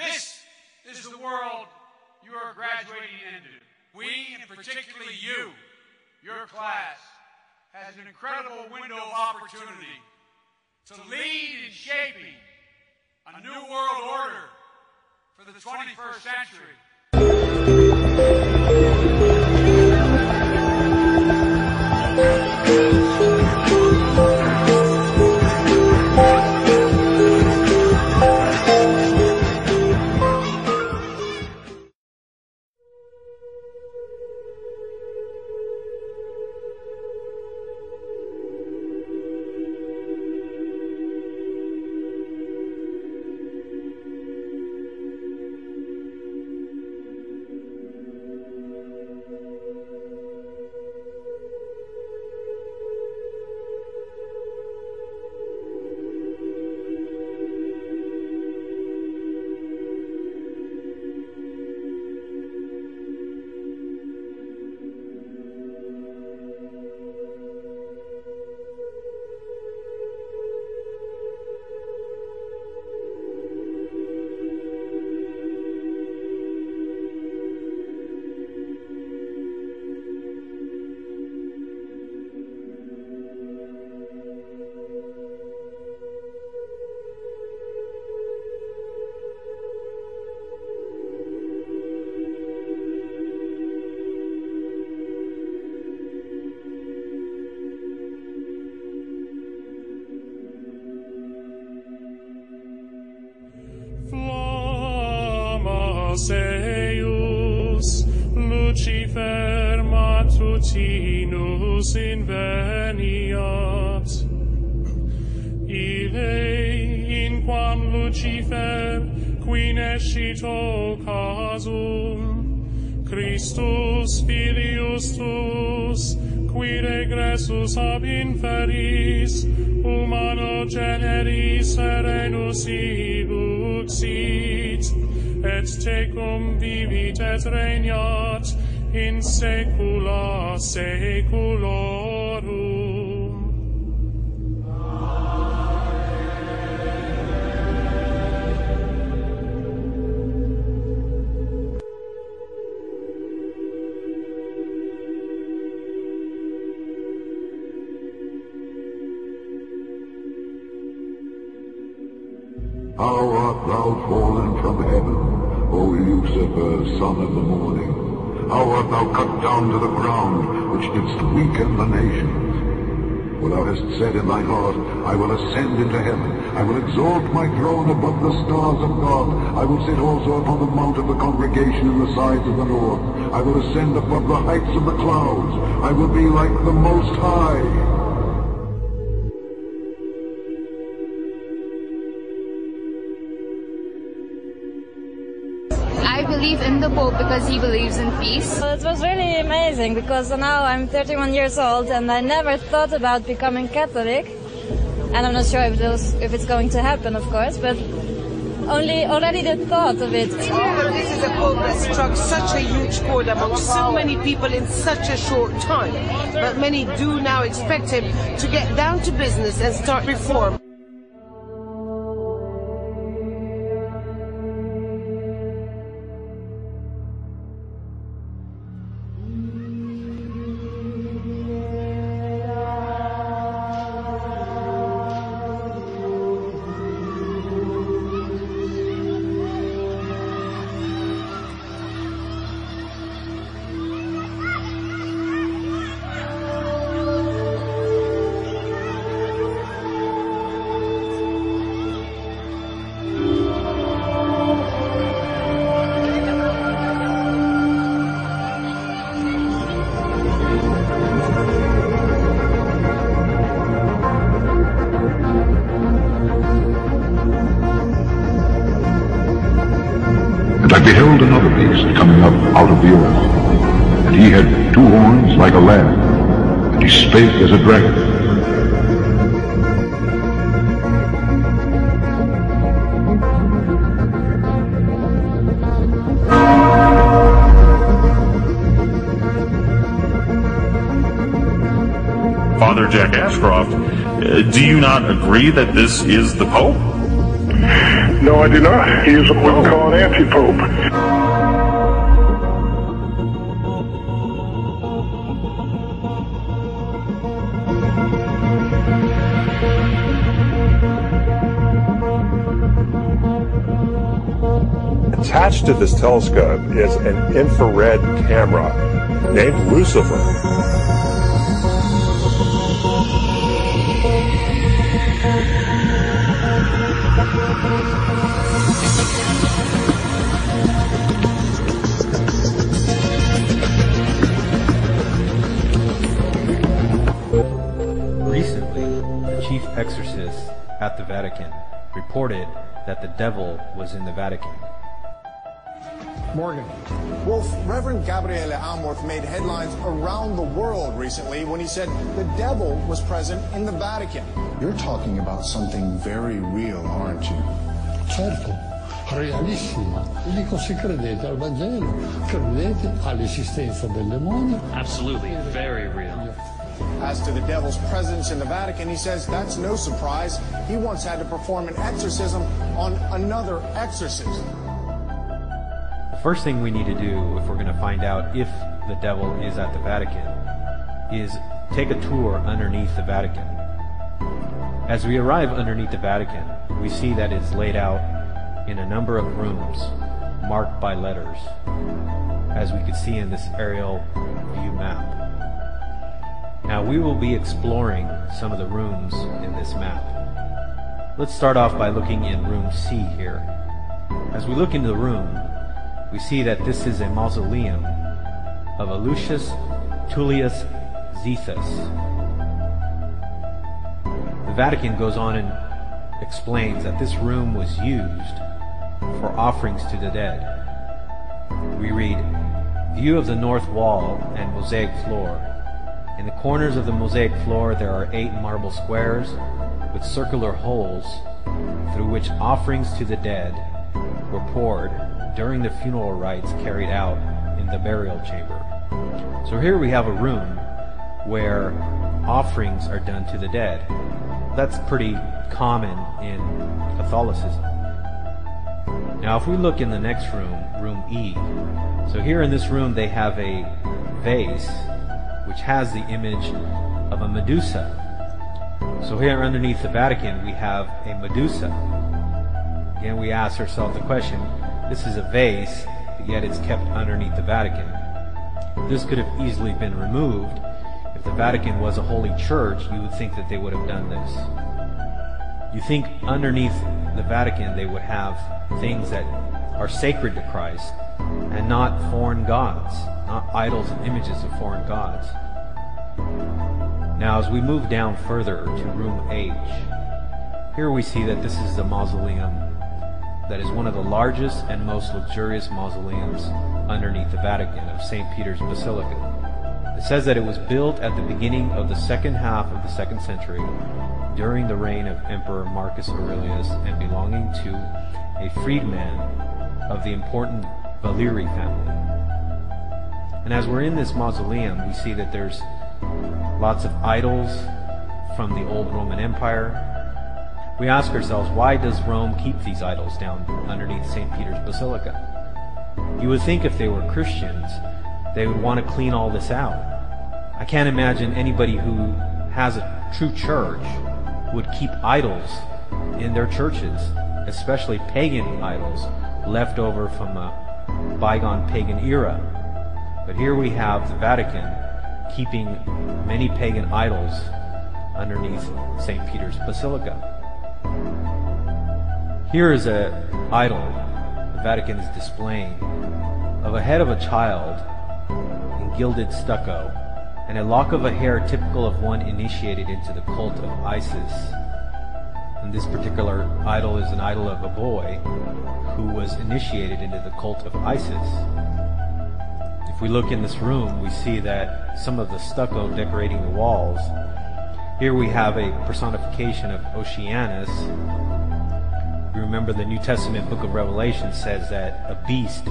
This is the world you are graduating into. We, and particularly you, your class, has an incredible window of opportunity to lead in shaping a new world order for the 21st century. Seus Lucifer matutinus inveniat, Ille in quam Lucifer qui nescito casum, Christus filius tuus, qui regressus ab inferis, humano generis serenus iluxit, et tecum vivit et regnat in saecula saeculorum. How art thou fallen from heaven, O Lucifer, son of the morning? How art thou cut down to the ground, which didst weaken the nations? For thou hast said in thine heart, I will ascend into heaven, I will exalt my throne above the stars of God, I will sit also upon the mount of the congregation in the sides of the north, I will ascend above the heights of the clouds, I will be like the Most High. I believe in the Pope because he believes in peace. It was really amazing because now I'm 31 years old and I never thought about becoming Catholic. And I'm not sure if it's going to happen, of course, but already the thought of it. This is a Pope that struck such a huge chord among so many people in such a short time. But many do now expect him to get down to business and start reform. And I beheld another beast coming up out of the earth, and he had 2 horns like a lamb, and he spake as a dragon. Father Jack Ashcroft, do you not agree that this is the Pope? No, I do not. He is what we call an anti-pope. Attached to this telescope is an infrared camera named Lucifer. Recently, the chief exorcist at the Vatican reported that the devil was in the Vatican. Morgan. Well, Reverend Gabriele Amorth made headlines around the world recently when he said the devil was present in the Vatican. You're talking about something very real, aren't you? Certo, realissima. Dico, se credete al Vangelo, credete all'esistenza del demonio. Absolutely, very real. As to the devil's presence in the Vatican, he says that's no surprise. He once had to perform an exorcism on another exorcist. The first thing we need to do if we're going to find out if the devil is at the Vatican is take a tour underneath the Vatican. As we arrive underneath the Vatican, we see that it's laid out in a number of rooms marked by letters, as we can see in this aerial view map. Now we will be exploring some of the rooms in this map. Let's start off by looking in room C here. As we look into the room, we see that this is a mausoleum of Lucius Tullius Zethus. The Vatican goes on and explains that this room was used for offerings to the dead. We read, view of the north wall and mosaic floor. In the corners of the mosaic floor there are 8 marble squares with circular holes through which offerings to the dead were poured during the funeral rites carried out in the burial chamber. So here we have a room where offerings are done to the dead. That's pretty common in Catholicism. Now if we look in the next room, room E, so here in this room they have a vase which has the image of a Medusa. So here underneath the Vatican we have a Medusa. Again, we ask ourselves the question, this is a vase, but yet it's kept underneath the Vatican. This could have easily been removed. If the Vatican was a holy church, you would think that they would have done this. You think underneath the Vatican they would have things that are sacred to Christ and not foreign gods, not idols and images of foreign gods. Now as we move down further to room H, here we see that this is a mausoleum that is one of the largest and most luxurious mausoleums underneath the Vatican of St. Peter's Basilica. It says that it was built at the beginning of the second half of the 2nd century during the reign of Emperor Marcus Aurelius and belonging to a freedman of the important Valeri family. And as we're in this mausoleum, we see that there's lots of idols from the old Roman Empire. We ask ourselves, why does Rome keep these idols down underneath St. Peter's Basilica? You would think if they were Christians, they would want to clean all this out. I can't imagine anybody who has a true church would keep idols in their churches, especially pagan idols left over from a bygone pagan era. But here we have the Vatican keeping many pagan idols underneath St. Peter's Basilica. Here is an idol the Vatican is displaying of a head of a child in gilded stucco and a lock of a hair typical of one initiated into the cult of Isis. And this particular idol is an idol of a boy who was initiated into the cult of Isis. If we look in this room, we see that some of the stucco decorating the walls. Here we have a personification of Oceanus. We remember the New Testament book of Revelation says that a beast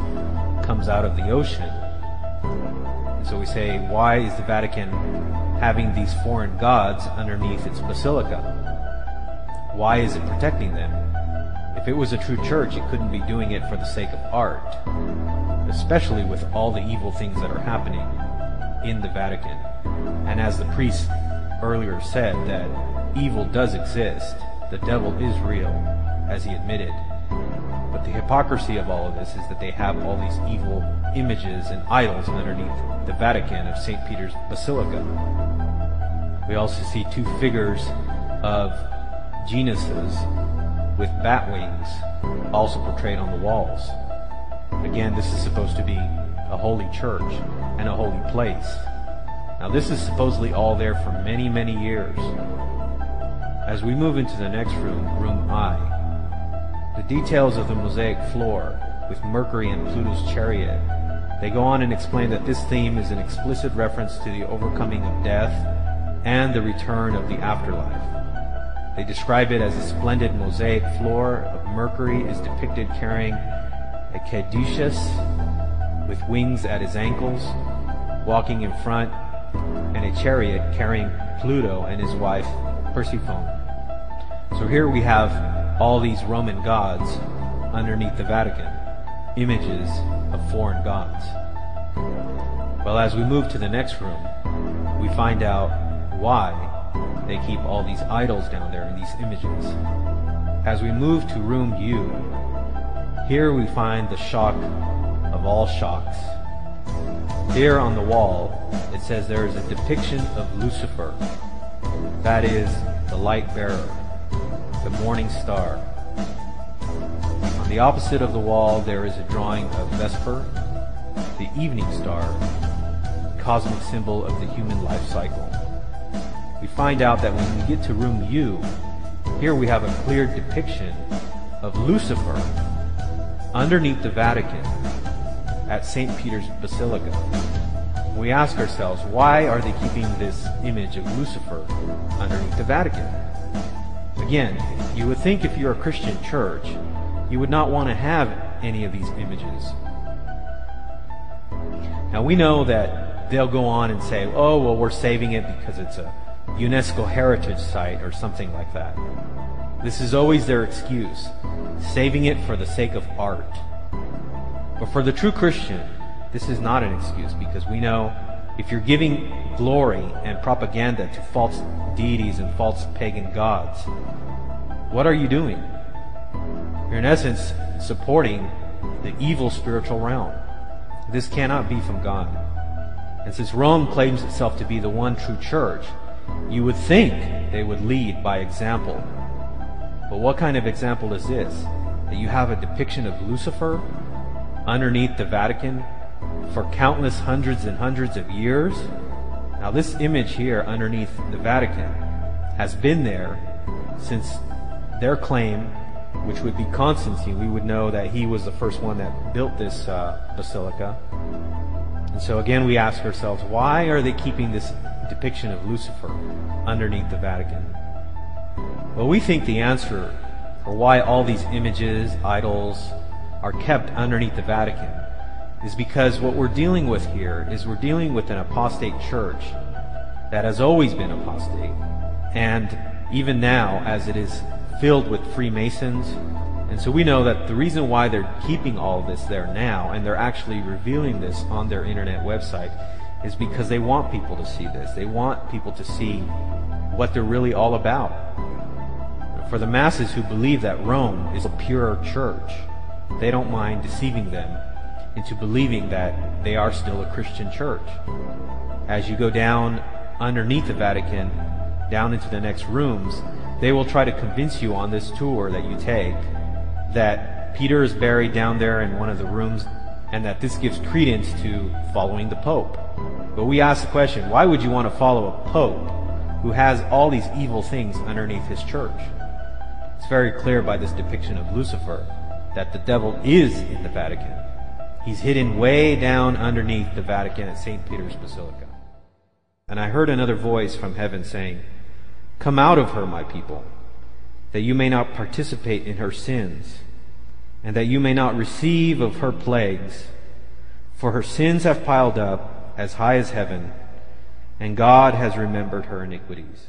comes out of the ocean. And so we say, why is the Vatican having these foreign gods underneath its basilica? Why is it protecting them? If it was a true church, it couldn't be doing it for the sake of art, especially with all the evil things that are happening in the Vatican. And as the priest earlier said, that evil does exist, the devil is real, as he admitted. But the hypocrisy of all of this is that they have all these evil images and idols underneath the Vatican of St. Peter's Basilica. We also see two figures of genuses with bat wings also portrayed on the walls. Again, this is supposed to be a holy church and a holy place. Now this is supposedly all there for many, many years. As we move into the next room, room I, the details of the mosaic floor with Mercury and Pluto's chariot, they go on and explain that this theme is an explicit reference to the overcoming of death and the return of the afterlife. They describe it as a splendid mosaic floor of Mercury is depicted carrying a caduceus with wings at his ankles, walking in front, and a chariot carrying Pluto and his wife Persephone. So here we have all these Roman gods underneath the Vatican, images of foreign gods. Well, as we move to the next room, we find out why they keep all these idols down there in these images. As we move to room U, here we find the shock of all shocks. Here on the wall, it says there is a depiction of Lucifer, that is, the light bearer, the morning star. On the opposite of the wall, there is a drawing of Vesper, the evening star, cosmic symbol of the human life cycle. We find out that when we get to room U, here we have a clear depiction of Lucifer underneath the Vatican at St. Peter's Basilica. We ask ourselves, why are they keeping this image of Lucifer underneath the Vatican? Again, you would think if you're a Christian church, you would not want to have any of these images. Now we know that they'll go on and say, oh, well, we're saving it because it's a UNESCO heritage site or something like that. This is always their excuse, saving it for the sake of art. But for the true Christian, this is not an excuse, because we know if you're giving glory and propaganda to false deities and false pagan gods, what are you doing? You're in essence supporting the evil spiritual realm. This cannot be from God. And since Rome claims itself to be the one true church, you would think they would lead by example. But what kind of example is this? That you have a depiction of Lucifer underneath the Vatican for countless hundreds and hundreds of years? Now this image here underneath the Vatican has been there since their claim, which would be Constantine. We would know that he was the first one that built this basilica. And so again we ask ourselves, why are they keeping this depiction of Lucifer underneath the Vatican? Well, we think the answer for why all these images, idols, are kept underneath the Vatican is because what we're dealing with here is we're dealing with an apostate church that has always been apostate, and even now as it is filled with Freemasons. And so we know that the reason why they're keeping all of this there now, and they're actually revealing this on their internet website, is because they want people to see this. They want people to see what they're really all about. For the masses who believe that Rome is a pure church, they don't mind deceiving them into believing that they are still a Christian church. As you go down underneath the Vatican, down into the next rooms, they will try to convince you on this tour that you take that Peter is buried down there in one of the rooms, and that this gives credence to following the Pope. But we ask the question, why would you want to follow a Pope who has all these evil things underneath his church? It's very clear by this depiction of Lucifer that the devil is in the Vatican. He's hidden way down underneath the Vatican at St. Peter's Basilica. And I heard another voice from heaven saying, "Come out of her, my people, that you may not participate in her sins, and that you may not receive of her plagues. For her sins have piled up as high as heaven, and God has remembered her iniquities."